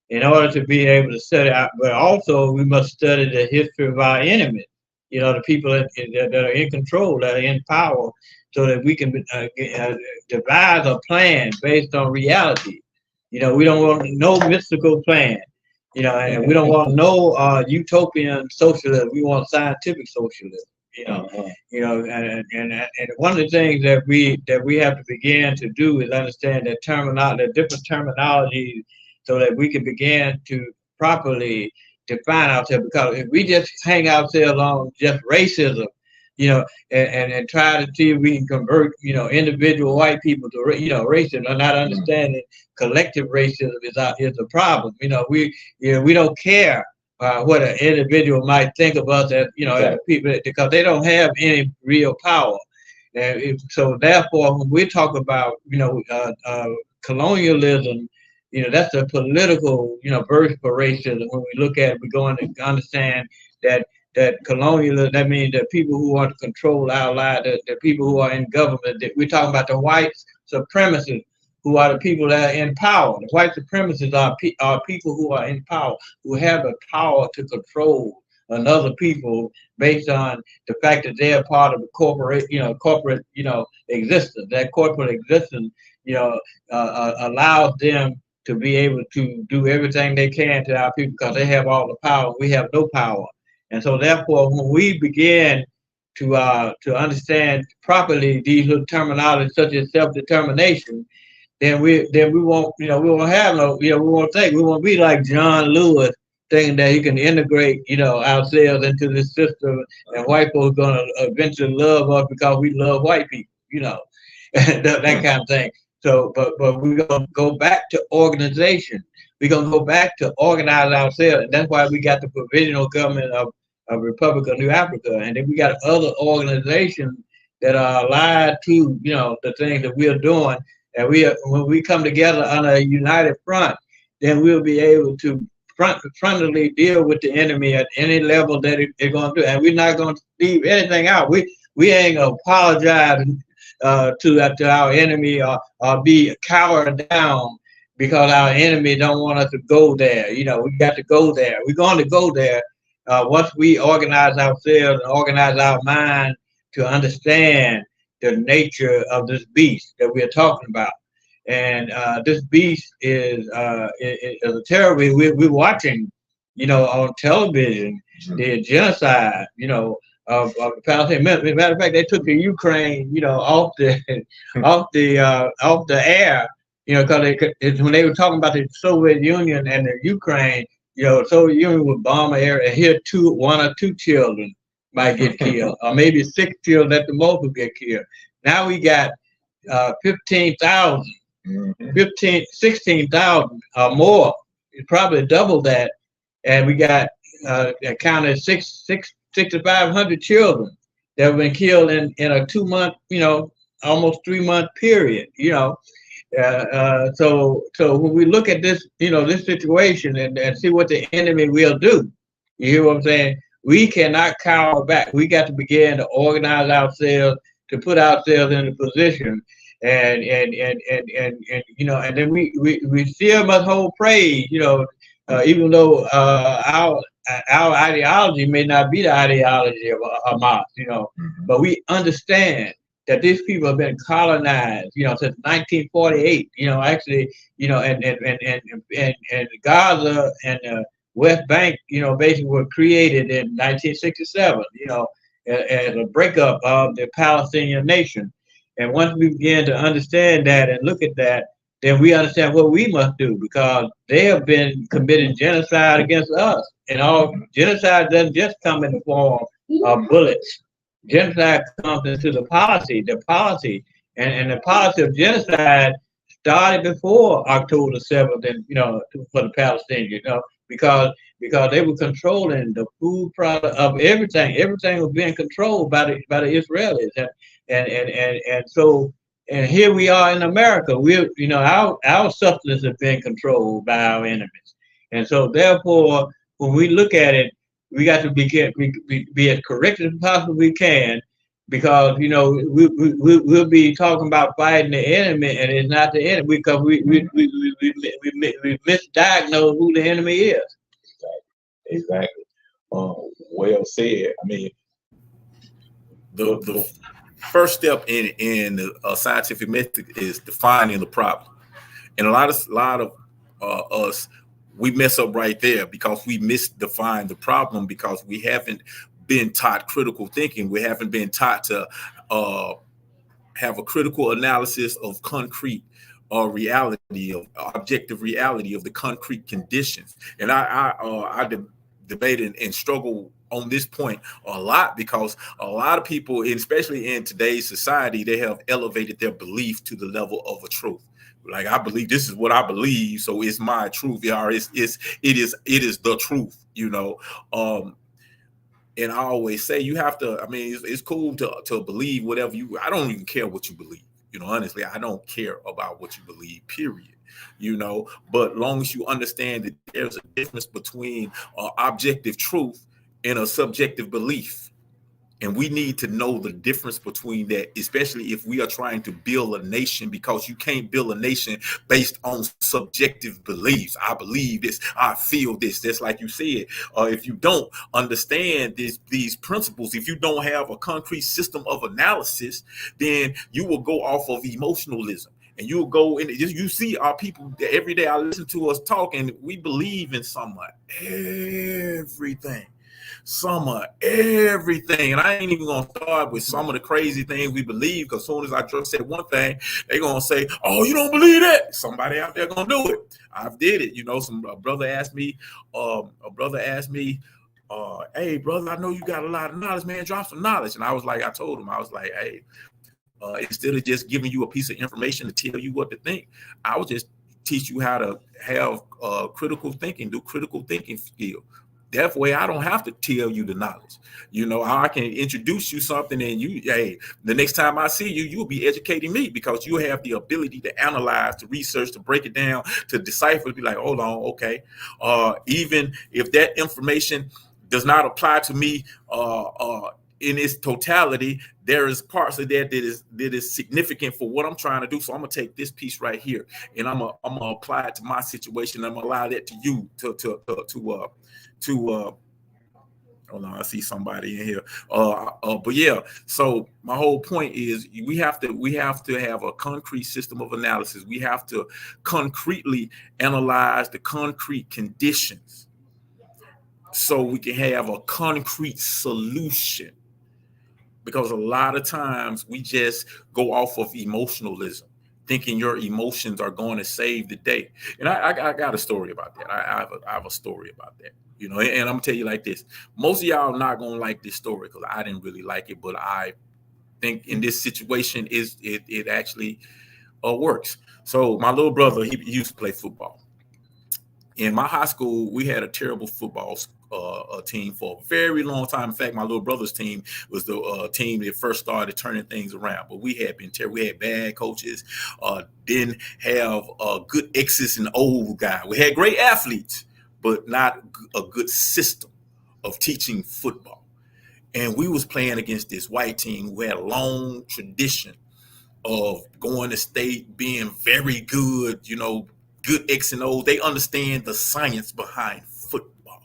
[SPEAKER 8] in order to be able to study out. But also we must study the history of our enemies, the people that are in control, that are in power, so that we can devise a plan based on reality. We don't want no mystical plan. And we don't want no utopian socialism. We want scientific socialism. And one of the things that we have to begin to do is understand the different terminologies, so that we can begin to properly define ourselves. Because if we just hang ourselves on just racism, and try to see if we can convert, individual white people to, racism, and not understanding collective racism is the problem. We don't care what an individual might think of us as, as people, because they don't have any real power. And so therefore, when we talk about, colonialism, that's a political, birth for racism. When we look at it, we're going to understand that colonialism, that means that people who want to control our lives, the people who are in government, we're talking about the white supremacists, who are the people that are in power. The white supremacists are people who are in power, who have the power to control another people based on the fact that they are part of the corporate existence. That corporate existence, allows them to be able to do everything they can to our people, because they have all the power. We have no power. And so therefore, when we begin to understand properly these little terminologies such as self-determination, then we won't have no, we won't think, we won't be like John Lewis thinking that he can integrate, ourselves into this system, and white folks gonna eventually love us because we love white people, that kind of thing. So, but we're gonna go back to organization. We're gonna go back to organize ourselves, and that's why we got the provisional government of Republic of New Africa, and then we got other organizations that are allied to the things that we are doing. And when we come together on a united front, then we'll be able to frontally deal with the enemy at any level that they're going to do, and we're not going to leave anything out. We ain't gonna apologize to our enemy or be cowered down because our enemy don't want us to go there. We got to go there. We're going to go there once we organize ourselves and organize our mind to understand the nature of this beast that we're talking about. And this beast is a terror we're watching, on television.
[SPEAKER 13] the genocide, of the Palestinians. Matter of fact, they took the Ukraine, off the off the air, because when they were talking about the Soviet Union and the Ukraine, the Soviet Union would bomb an area, and here one or two children might get killed, or maybe 6 children at the most would get killed. Now we got 15,000, 16,000 or more. It's probably double that, and we got counted 6,500 children that have been killed in a 2-month, almost 3-month period. So when we look at this, this situation and see what the enemy will do, you hear what I'm saying? We cannot cower back. We got to begin to organize ourselves, to put ourselves in a position, and then we still must hold praise, even though our ideology may not be the ideology of Hamas, but we understand that these people have been colonized, since 1948, actually, and Gaza and West Bank, basically were created in 1967, as a breakup of the Palestinian nation. And once we begin to understand that and look at that, then we understand what we must do, because they have been committing genocide against us. And all genocide doesn't just come in the form of bullets. Genocide comes into the policy, and the policy of genocide started before October 7th, and for the Palestinians, because they were controlling the food product of everything. Everything was being controlled by the Israelis, and here we are in America. Our substance is being controlled by our enemies, and so therefore, when we look at it, we got to be as correct as possible we can, because we'll be talking about fighting the enemy, and it's not the enemy, because we misdiagnose who the enemy is.
[SPEAKER 12] Exactly. Well said. I mean,
[SPEAKER 11] the first step in the scientific method is defining the problem, and a lot of us, we mess up right there because we misdefine the problem, because we haven't been taught critical thinking. We haven't been taught to have a critical analysis of concrete reality, of objective reality of the concrete conditions. And I debate and struggle on this point a lot, because a lot of people, especially in today's society, they have elevated their belief to the level of a truth. Like, I believe this is what I believe, so it's my truth. Yeah, it is the truth, and I always say you have to. I mean, it's cool to believe whatever you. I don't even care what you believe. Honestly, I don't care about what you believe. Period. But long as you understand that there's a difference between objective truth and a subjective belief. And we need to know the difference between that, especially if we are trying to build a nation, because you can't build a nation based on subjective beliefs. I believe this, I feel this. That's like you said, if you don't understand these principles, if you don't have a concrete system of analysis, then you will go off of emotionalism. And you'll go in, you see our people every day. I listen to us talk, and we believe in somewhat everything. Some of everything. And I ain't even gonna start with some of the crazy things we believe, because as soon as I just said one thing, they're gonna say, "Oh, you don't believe that?" Somebody out there gonna do it. I've did it. A brother asked me, "Hey, brother, I know you got a lot of knowledge, man. Drop some knowledge." And I told him, "Hey, instead of just giving you a piece of information to tell you what to think, I would just teach you how to have critical thinking, do critical thinking skill. That way I don't have to tell you the knowledge. I can introduce you something, and the next time I see you, you'll be educating me, because you have the ability to analyze, to research, to break it down, to decipher, be like, hold on, okay. Even if that information does not apply to me in its totality, there is parts of that is significant for what I'm trying to do. So I'm gonna take this piece right here, and I'm gonna apply it to my situation. I'm gonna allow that to you hold on, I see somebody in here. But yeah, so my whole point is we have to have a concrete system of analysis. We have to concretely analyze the concrete conditions so we can have a concrete solution. Because a lot of times we just go off of emotionalism, thinking your emotions are going to save the day. And I got a story about that. I have a story about that. You know, and I'm gonna tell you like this. Most of y'all not gonna like this story because I didn't really like it, but I think in this situation it actually works. So my little brother, he used to play football. In my high school, we had a terrible football team for a very long time. In fact, my little brother's team was the team that first started turning things around. But we had been terrible. We had bad coaches, didn't have good X's and O's guy. We had great athletes, but not a good system of teaching football. And we was playing against this white team who had a long tradition of going to state, being very good, you know, good X and O's. They understand the science behind football.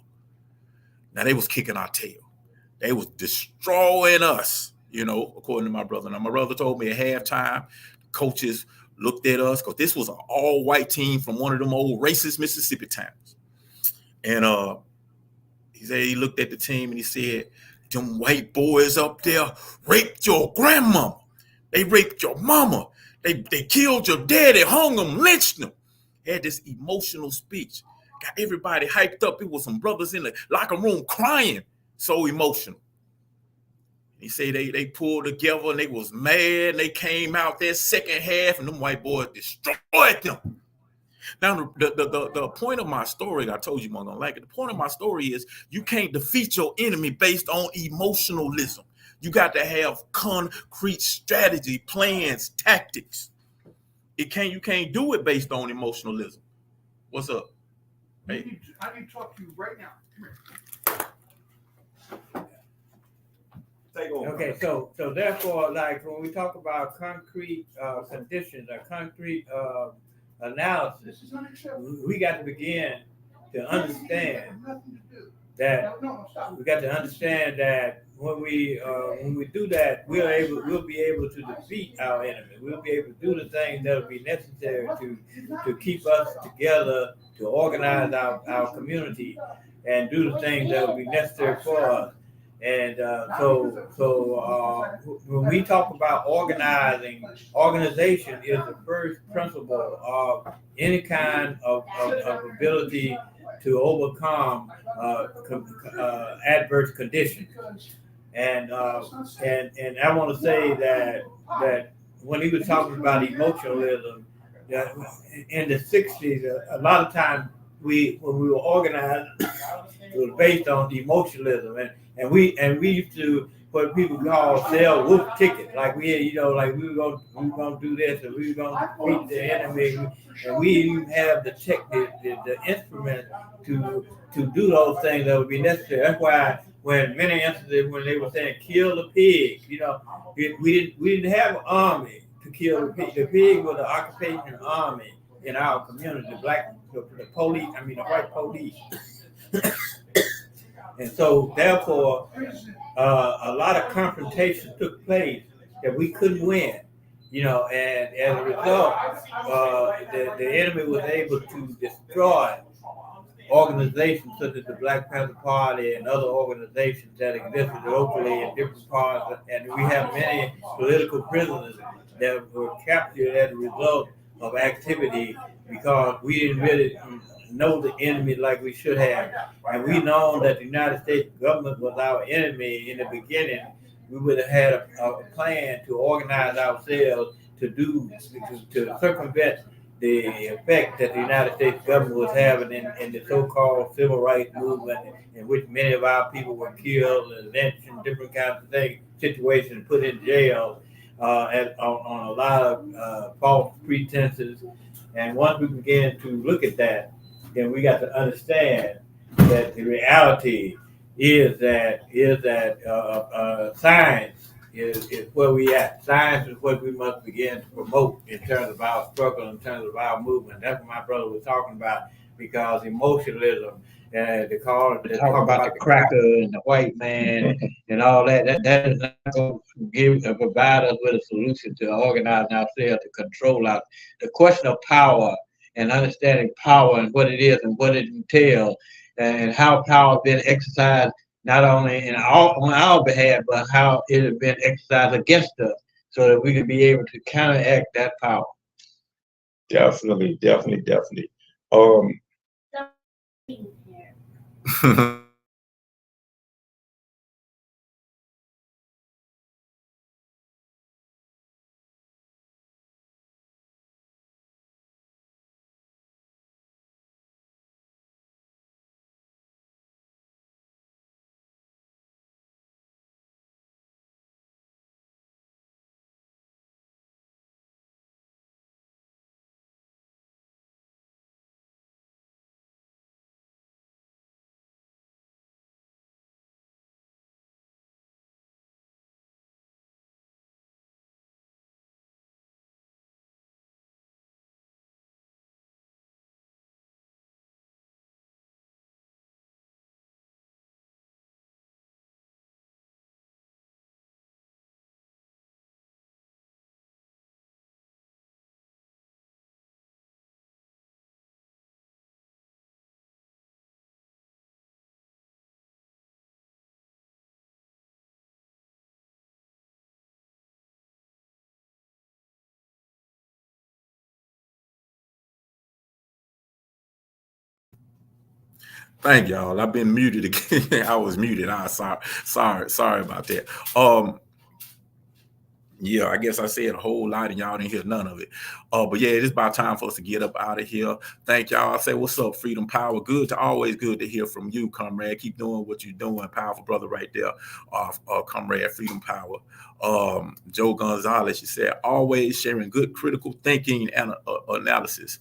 [SPEAKER 11] Now they was kicking our tail. They was destroying us, you know, according to my brother. Now my brother told me at halftime, coaches looked at us because this was an all-white team from one of them old racist Mississippi towns. And he said he looked at the team and he said, them white boys up there raped your grandmama. They raped your mama. They killed your daddy, hung them, lynched them. Had this emotional speech. Got everybody hyped up. It was some brothers in the locker room crying. So emotional. He said they pulled together and they was mad. And they came out there second half and them white boys destroyed them. Now, the point of my story, I told you I'm gonna like it. The point of my story is you can't defeat your enemy based on emotionalism. You got to have concrete strategy, plans, tactics. You can't do it based on emotionalism. What's up? Hey.
[SPEAKER 14] I need to talk to you right now. Come here.
[SPEAKER 11] Take over.
[SPEAKER 13] Okay, so therefore, like when we talk about concrete conditions or concrete analysis, we got to begin to understand that we got to understand that when we do that, we'll be able to defeat our enemy. We'll be able to do the things that will be necessary to keep us together, to organize our community, and do the things that will be necessary for us. And when we talk about organization is the first principle of any kind of ability to overcome adverse conditions. And I want to say that when he was talking about emotionalism, that in the 60s, a lot of times when we were organized, it was based on emotionalism, and we used to what people call sell wolf tickets, like we were gonna do this and we were gonna beat the enemy, and we even have the instrument to do those things that would be necessary. That's why when many instances when they were saying kill the pig, we didn't have an army to kill the pig. The pig was the occupation army in our community, the white police. And so therefore, a lot of confrontation took place that we couldn't win, and as a result, the enemy was able to destroy organizations such as the Black Panther Party and other organizations that existed locally in different parts. And we have many political prisoners that were captured as a result of activity because we didn't really know the enemy like we should have. And we know that the United States government was our enemy in the beginning. We would have had a plan to organize ourselves to circumvent the effect that the United States government was having in the so-called civil rights movement, in which many of our people were killed and lynched and different kinds of situations, put in jail on a lot of false pretenses. And once we began to look at that, then we got to understand that the reality is that science is where we at. Science is what we must begin to promote in terms of our struggle, in terms of our movement. That's what my brother was talking about, because emotionalism, they talk about the cracker and the white man and all that is not going to provide us with a solution to organizing ourselves, to control the question of power and understanding power and what it is and what it entails. and how power has been exercised not only on our behalf, but how it has been exercised against us, so that we can be able to counteract that power.
[SPEAKER 12] Definitely.
[SPEAKER 11] Thank y'all. I've been muted again. I was muted. Sorry about that. Yeah, I guess I said a whole lot and y'all didn't hear none of it. But yeah, it's about time for us to get up out of here. Thank y'all. I say, what's up, Freedom Power? Always good to hear from you, comrade. Keep doing what you're doing. Powerful brother right there, comrade Freedom Power. Joe Gonzalez, you said, always sharing good critical thinking and analysis.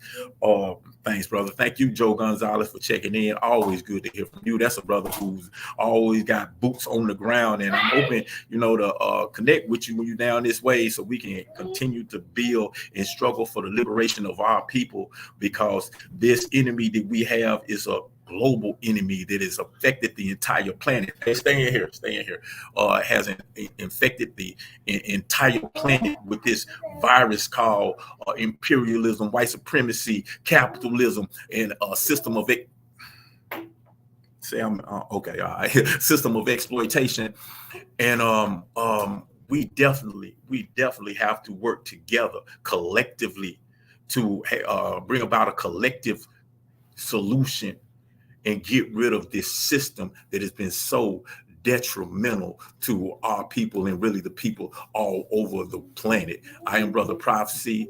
[SPEAKER 11] Thanks, brother. Thank you, Joe Gonzalez, for checking in. Always good to hear from you. That's a brother who's always got boots on the ground, and I'm hoping, to connect with you when you're down this way, so we can continue to build and struggle for the liberation of our people, because this enemy that we have is a global enemy that has affected the entire planet. Hey, stay in here. Has infected the entire planet with this virus called imperialism, white supremacy, capitalism, and a system of system of exploitation. And we definitely have to work together collectively to bring about a collective solution and get rid of this system that has been so detrimental to our people and really the people all over the planet. I am Brother Prophecy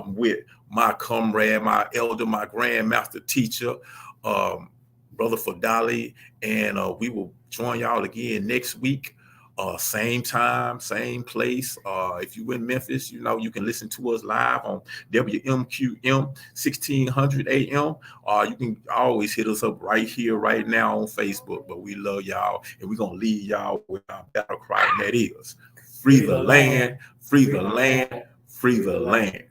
[SPEAKER 11] with my comrade, my elder, my grandmaster teacher, Brother Fadali, and we will join y'all again next week. Same time, same place. If you're in Memphis, you can listen to us live on WMQM 1600 AM. You can always hit us up right here, right now on Facebook. But we love y'all, and we're going to leave y'all with our battle cry, and that is, free the land, free the land, free the land.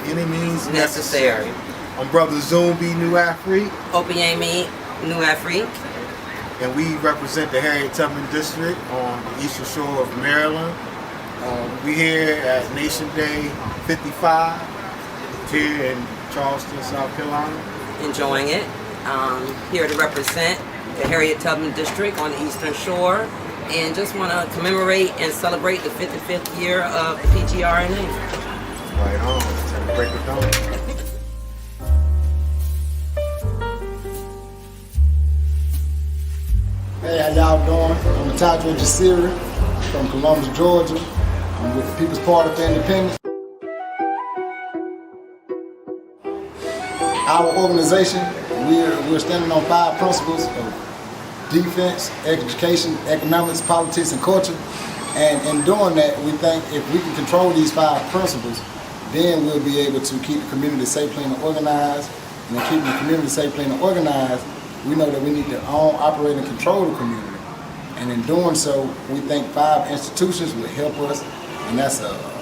[SPEAKER 14] Any means necessary. I'm Brother Zumbi New Afrika.
[SPEAKER 15] Obiemi New Afrika.
[SPEAKER 14] And we represent the Harriet Tubman District on the eastern shore of Maryland. We here at Nation Day 55 here in Charleston, South Carolina.
[SPEAKER 15] Enjoying it. Here to represent the Harriet Tubman District on the eastern shore, and just want to commemorate and celebrate the 55th year of the PGRNA.
[SPEAKER 14] Right on. Time to break it down. Hey, how y'all doing? I'm Tajwa Jasiri from Columbus, Georgia. I'm with the People's Party for Independence. Our organization, we're standing on 5 principles of defense, education, economics, politics, and culture. And in doing that, we think if we can control these 5 principles,
[SPEAKER 16] then we'll be able to keep the community safe, clean, and organized. And in keeping the community safe, clean, and organized, we know that we need to own, operate, and control the community. And in doing so, we think 5 institutions will help us, and that's a